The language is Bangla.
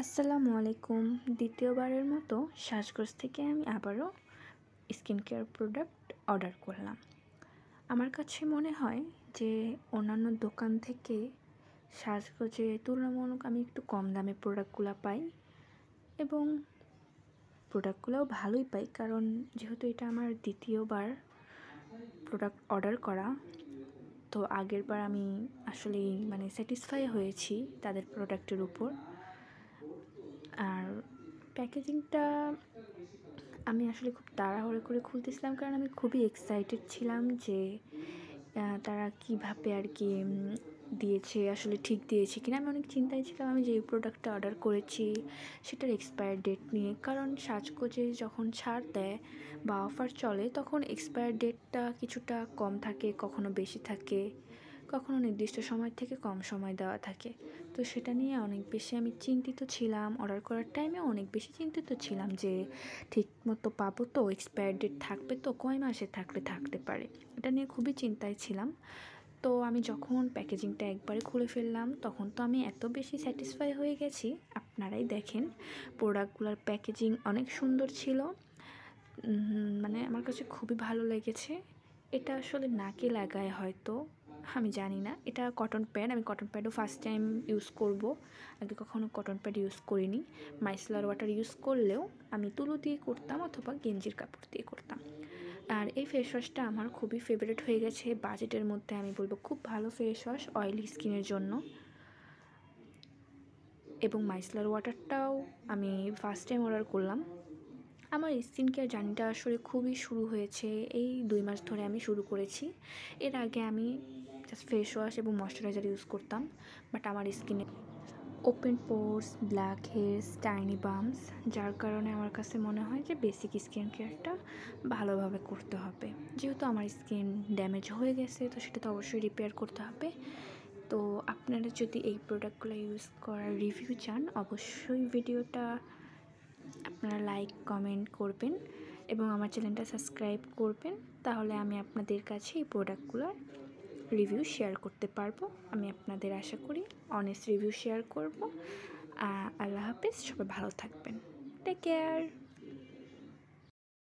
আসসালামু আলাইকুম। দ্বিতীয়বারের মতো সাজগোজ থেকে আমি আবারও স্কিন কেয়ার প্রোডাক্ট অর্ডার করলাম। আমার কাছে মনে হয় যে অন্যান্য দোকান থেকে সাজগোজে তুলনামূলক আমি একটু কম দামে প্রোডাক্টগুলো পাই এবং প্রোডাক্টগুলোও ভালোই পাই, কারণ যেহেতু এটা আমার দ্বিতীয়বার প্রোডাক্ট অর্ডার করা। তো আগের বার আমি আসলেই স্যাটিসফাই হয়েছি তাদের প্রোডাক্টের উপর। আর প্যাকেজিংটা আমি আসলে খুব তাড়াহুড়ো করে খুলতেছিলাম, কারণ আমি খুবই এক্সাইটেড ছিলাম যে তারা কীভাবে আর কি দিয়েছে, আসলে ঠিক দিয়েছে কিনা। আমি অনেক চিন্তায় ছিলাম আমি যে প্রোডাক্টটা অর্ডার করেছি সেটার এক্সপায়ার ডেট নিয়ে, কারণ সাজগোজে যখন ছাড় দেয় বা অফার চলে তখন এক্সপায়ার ডেটটা কিছুটা কম থাকে, কখনো বেশি থাকে, কখনো নির্দিষ্ট সময় থেকে কম সময় দেওয়া থাকে। তো সেটা নিয়ে অনেক বেশি আমি চিন্তিত ছিলাম। অর্ডার করার টাইমে অনেক বেশি চিন্তিত ছিলাম যে ঠিক মতো পাবো তো, এক্সপায়ার ডেট থাকবে তো, কয় মাসে থাকতে পারে, এটা নিয়ে খুবই চিন্তায় ছিলাম। তো আমি যখন প্যাকেজিংটা একবারে খুলে ফেললাম তখন তো আমি এত বেশি স্যাটিসফাই হয়ে গেছি। আপনারাই দেখেন, প্রোডাক্টগুলোর প্যাকেজিং অনেক সুন্দর ছিল। আমার কাছে খুবই ভালো লেগেছে। এটা আসলে নাকে লাগায় হয়তো, আমি জানি না। এটা কটন প্যাড, আমি কটন প্যাডও ফার্স্ট টাইম ইউজ করব। আগে কখনো কটন প্যাড ইউজ করিনি। মাইসেলার ওয়াটার ইউজ করলেও আমি তুলো দিয়ে করতাম অথবা গেঞ্জির কাপড় দিয়ে করতাম। আর এই ফেস ওয়াশটা আমার খুবই ফেভারিট হয়ে গেছে। বাজেটের মধ্যে আমি বলবো খুব ভালো ফেস ওয়াশ অয়েলি স্কিনের জন্য। এবং মাইসেলার ওয়াটারটাও আমি ফার্স্ট টাইম অর্ডার করলাম। আমার স্কিন কেয়ার জার্নিটা আসলে খুবই শুরু হয়েছে এই 2 মাস ধরে আমি শুরু করেছি। এর আগে আমি জাস্ট ফেস ওয়াশ এবং ময়শ্চারাইজার ইউজ করতাম, বাট আমার স্কিনে open পোরস, black heads, tiny bumps, যার কারণে আমার কাছে মনে হয় যে বেসিক স্কিন কেয়ারটা ভালোভাবে করতে হবে। যেহেতু আমার স্কিন ড্যামেজ হয়ে গেছে, তো সেটা তো অবশ্যই রিপেয়ার করতে হবে। তো আপনারা যদি এই প্রোডাক্টগুলো ইউজ করার রিভিউ চান, অবশ্যই ভিডিওটা আপনারা লাইক কমেন্ট করবেন এবং আমার চ্যানেলটা সাবস্ক্রাইব করবেন। তাহলে আমি আপনাদের কাছে এই প্রোডাক্টগুলোর রিভিউ শেয়ার করতে পারবো। আমি আপনাদের আশা করি অনেস্ট রিভিউ শেয়ার করব। আল্লাহ হাফেজ, সবাই ভালো থাকবেন। Take care.